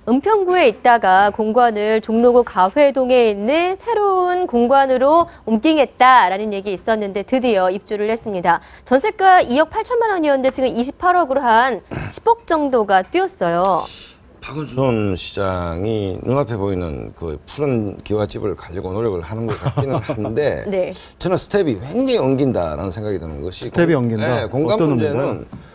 은평구에 있다가 공관을 종로구 가회동에 있는 새로운 공관으로 옮기겠다라는 얘기 있었는데 드디어 입주를 했습니다. 전세가 2억 8천만 원이었는데 지금 28억으로 한 10억 정도가 뛰었어요. 박원순 시장이 눈앞에 보이는 그 푸른 기와집을 가려고 노력을 하는 것 같기는 한데 네. 저는 스텝이 굉장히 엉긴다라는 생각이 드는 것이 스텝이 엉긴다? 네, 공간 어떤 문제는 의미인가요?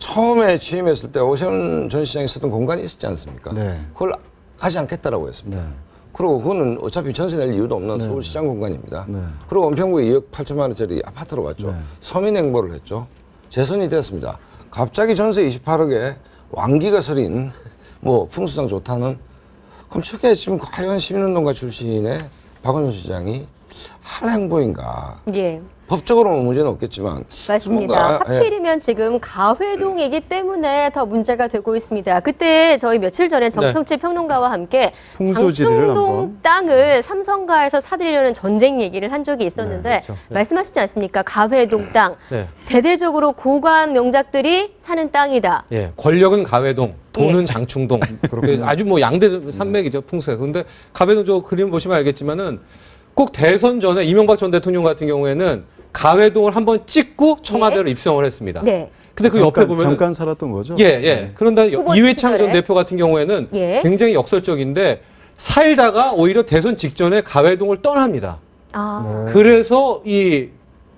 처음에 취임했을 때 오세훈 전 시장이 썼던 공간이 있었지 않습니까? 네. 그걸 가지 않겠다라고 했습니다. 네. 그리고 그거는 어차피 전세 낼 이유도 없는 네. 서울시장 공간입니다. 네. 그리고 은평구에 2억 8천만 원짜리 아파트로 갔죠. 네. 서민 행보를 했죠. 재선이 됐습니다. 갑자기 전세 28억에 왕기가 서린 뭐 풍수상 좋다는 그럼 저게 지금 과연 시민운동가 출신의 박원순 시장이 할 행보인가? 예. 법적으로는 문제는 없겠지만 맞습니다. 뭔가, 하필이면 지금 가회동이기 때문에 더 문제가 되고 있습니다. 그때 저희 며칠 전에 정청치 평론가와 함께 풍수지리를 장충동 한번. 땅을 삼성가에서 사들이려는 전쟁 얘기를 한 적이 있었는데 네, 그렇죠. 네. 말씀하시지 않습니까? 가회동 땅. 네. 대대적으로 고관 명작들이 사는 땅이다. 예, 권력은 가회동, 돈은 예. 장충동. 그렇게 아주 뭐 양대 산맥이죠, 풍수에서. 근데 가회동 저 그림 보시면 알겠지만은 꼭 대선 전에 이명박 전 대통령 같은 경우에는 가회동을 한번 찍고 청와대로 입성을 했습니다. 네. 근데 그 옆에 보면 잠깐 살았던 거죠? 예, 예. 그런데 후보 이회창 전 시절에? 대표 같은 경우에는 예. 굉장히 역설적인데 살다가 오히려 대선 직전에 가회동을 떠납니다. 아. 네. 그래서 이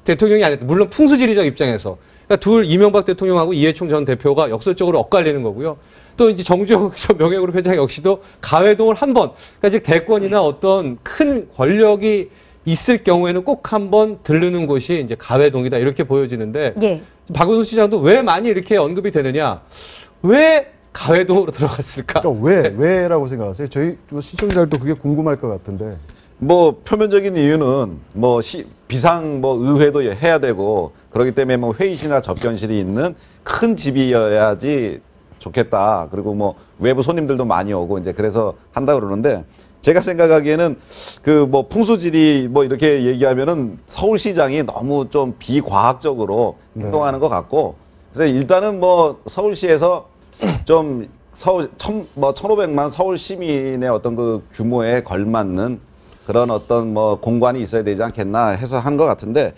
대통령이 아니라 물론 풍수지리적 입장에서 그러니까 둘 이명박 대통령하고 이해충 전 대표가 역설적으로 엇갈리는 거고요. 또 이제 정주영 전 명예그룹 회장 역시도 가회동을 한번 그러니까 즉 대권이나 어떤 큰 권력이 있을 경우에는 꼭 한번 들르는 곳이 이제 가회동이다 이렇게 보여지는데 예. 박원순 시장도 왜 많이 이렇게 언급이 되느냐? 왜 가회동으로 들어갔을까? 그러니까 왜라고 생각하세요? 저희 시청자들도 그게 궁금할 것 같은데. 뭐 표면적인 이유는 뭐 비상 뭐 의회도 해야 되고 그렇기 때문에 뭐 회의실이나 접견실이 있는 큰 집이어야지 좋겠다. 그리고 뭐 외부 손님들도 많이 오고 이제 그래서 한다 그러는데 제가 생각하기에는 그 뭐 풍수지리 뭐 이렇게 얘기하면은 서울시장이 너무 좀 비과학적으로 네. 행동하는 것 같고 그래서 일단은 뭐 서울시에서 좀 서울 1,500만 서울 시민의 어떤 그 규모에 걸맞는 그런 어떤 뭐 공간이 있어야 되지 않겠나 해서 한 것 같은데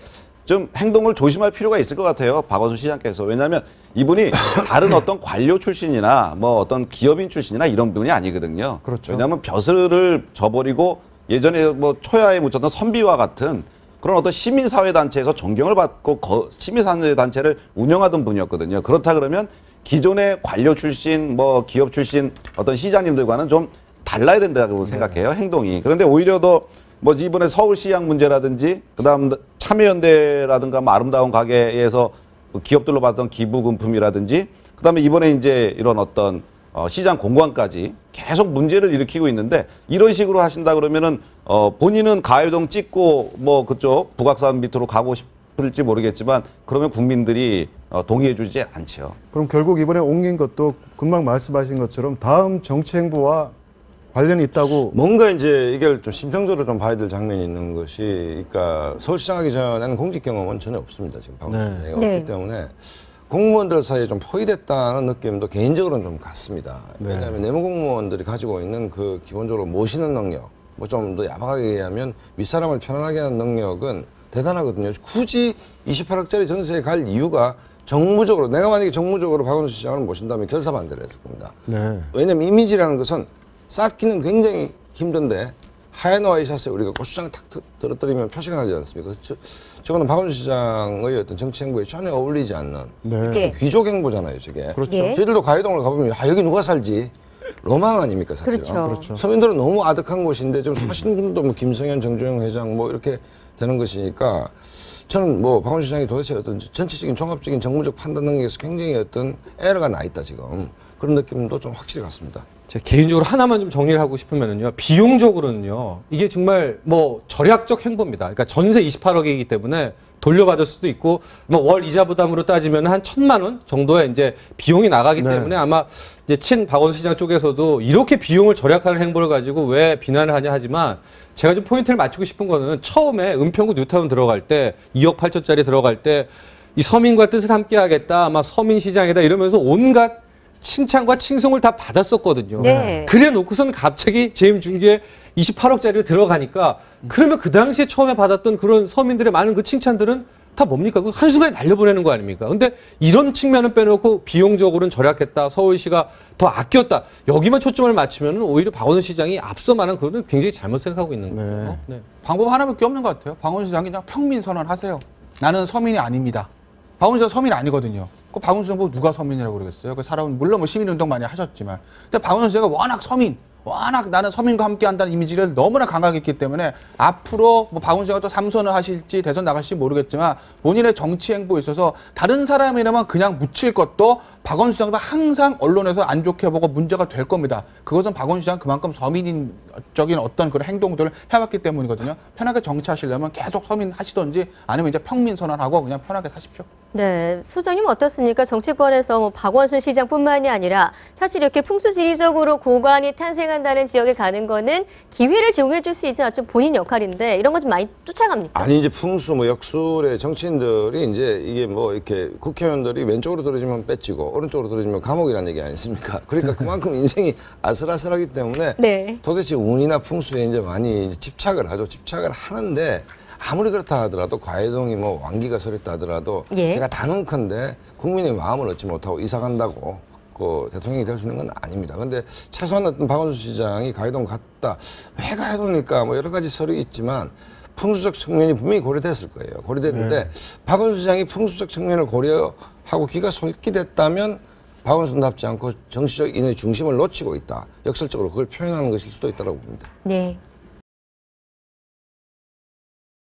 좀 행동을 조심할 필요가 있을 것 같아요. 박원순 시장께서. 왜냐하면 이분이 다른 어떤 관료 출신이나 뭐 어떤 기업인 출신이나 이런 분이 아니거든요. 그렇죠. 왜냐하면 벼슬을 저버리고 예전에 뭐 초야에 묻혔던 선비와 같은 그런 어떤 시민사회단체에서 존경을 받고 시민사회단체를 운영하던 분이었거든요. 그렇다 그러면 기존의 관료 출신, 뭐 기업 출신 어떤 시장님들과는 좀 달라야 된다고 생각해요. 행동이. 그런데 오히려 더 뭐 이번에 서울시장 문제라든지 그다음 참여연대라든가 뭐 아름다운 가게에서 기업들로 받던 기부금품이라든지 그다음에 이번에 이제 이런 어떤 시장 공간까지 계속 문제를 일으키고 있는데 이런 식으로 하신다 그러면은 본인은 가회동 찍고 뭐 그쪽 북악산 밑으로 가고 싶을지 모르겠지만 그러면 국민들이 동의해주지 않죠. 그럼 결국 이번에 옮긴 것도 금방 말씀하신 것처럼 다음 정치 행보와 관련이 있다고. 뭔가 이제 이걸 좀 심평적으로 좀 봐야 될 장면이 있는 것이, 그러니까 서울시장 하기 전에는 공직 경험은 전혀 없습니다. 지금 박원순 네. 시장이 네. 없기 때문에 공무원들 사이에 좀 포위됐다는 느낌도 개인적으로는 좀 같습니다. 네. 왜냐하면 내무공무원들이 가지고 있는 그 기본적으로 모시는 능력, 뭐 좀 더 야박하게 얘기하면 윗사람을 편안하게 하는 능력은 대단하거든요. 굳이 28억짜리 전세에 갈 이유가 정무적으로, 내가 만약에 정무적으로 박원순 시장을 모신다면 결사반대를 했을 겁니다. 네. 왜냐면 이미지라는 것은 쌓기는 굉장히 힘든데 하얀 와이샷에 우리가 고추장을 탁 떨어뜨리면 표시가 나지 않습니까? 저거는 박원순 시장의 어떤 정치 행보에 전혀 어울리지 않는 네. 예. 귀족 행보잖아요, 저게. 그렇죠. 예. 저희들도 가요동을 가보면 여기 누가 살지? 로망 아닙니까, 사실은? 그렇죠. 그렇죠. 서민들은 너무 아득한 곳인데 지금 사시는 분도 뭐 김성현, 정주영 회장 뭐 이렇게 되는 것이니까 저는 뭐 박원순 시장이 도대체 어떤 전체적인 종합적인 정무적 판단 능력에서 굉장히 어떤 에러가 나 있다 지금 그런 느낌도 좀 확실히 같습니다. 제 개인적으로 하나만 좀 정리를 하고 싶으면은요, 비용적으로는요, 이게 정말 뭐 절약적 행보입니다. 그러니까 전세 28억이기 때문에 돌려받을 수도 있고, 뭐 월 이자 부담으로 따지면 한 1,000만 원 정도의 이제 비용이 나가기 네. 때문에 아마 이제 친 박원순 시장 쪽에서도 이렇게 비용을 절약하는 행보를 가지고 왜 비난을 하냐 하지만 제가 좀 포인트를 맞추고 싶은 거는 처음에 은평구 뉴타운 들어갈 때 2억 8천짜리 들어갈 때 이 서민과 뜻을 함께 하겠다, 아마 서민시장이다 이러면서 온갖 칭찬과 칭송을 다 받았었거든요. 네. 그래 놓고선 갑자기 재임 중기에 28억짜리로 들어가니까 그러면 그 당시에 처음에 받았던 그런 서민들의 많은 그 칭찬들은 다 뭡니까? 그 한순간에 날려보내는 거 아닙니까? 근데 이런 측면은 빼놓고 비용적으로는 절약했다. 서울시가 더 아꼈다. 여기만 초점을 맞추면 오히려 박원순 시장이 앞서 말한 그거는 굉장히 잘못 생각하고 있는 거예요. 네. 방법 하나밖에 없는 것 같아요. 박원순 시장이 그냥 평민 선언하세요. 나는 서민이 아닙니다. 박원순 시장 서민 아니거든요. 그 박원순 시장 보고 누가 서민이라고 그러겠어요? 그 살아온 물론 뭐 시민운동 많이 하셨지만, 근데 박원순 시장이 워낙 서민, 워낙 나는 서민과 함께한다는 이미지를 너무나 강하게 했기 때문에 앞으로 뭐 박원순 씨가 또 삼선을 하실지 대선 나가실지 모르겠지만 본인의 정치 행보에 있어서 다른 사람이라면 그냥 묻힐 것도 박원순 시장도 항상 언론에서 안 좋게 보고 문제가 될 겁니다. 그것은 박원순 시장 그만큼 서민적인 어떤 그런 행동들을 해왔기 때문이거든요. 편하게 정치하시려면 계속 서민 하시던지 아니면 이제 평민 선언하고 그냥 편하게 사십시오. 네, 소장님 어떻습니까? 정치권에서 뭐 박원순 시장뿐만이 아니라 사실 이렇게 풍수지리적으로 고관이 탄생한다는 지역에 가는 거는 기회를 제공해 줄 수 있는 어떤 본인 역할인데 이런 거 좀 많이 쫓아갑니까? 아니 이제 풍수 뭐 역술의 정치인들이 이제 이게 뭐 이렇게 국회의원들이 왼쪽으로 들어지면 뺏지고 오른쪽으로 들어지면 감옥이라는 얘기 아니십니까? 그러니까 그만큼 인생이 아슬아슬하기 때문에 네. 도대체 운이나 풍수에 이제 많이 이제 집착을 하죠. 집착을 하는데 아무리 그렇다 하더라도 과해동이 뭐 왕기가 서렸다 하더라도 예. 제가 단언컨대 국민의 마음을 얻지 못하고 이사 간다고 그 대통령이 될 수 있는 건 아닙니다. 근데 최소한 어떤 박원순 시장이 가해동 갔다. 왜 가해동일까? 뭐 여러 가지 설이 있지만 풍수적 측면이 분명히 고려됐을 거예요. 고려됐는데 박원순 시장이 풍수적 측면을 고려하고 귀가 솔깃했다면 박원순답지 않고 정치적 인의 중심을 놓치고 있다. 역설적으로 그걸 표현하는 것일 수도 있다고 봅니다. 네.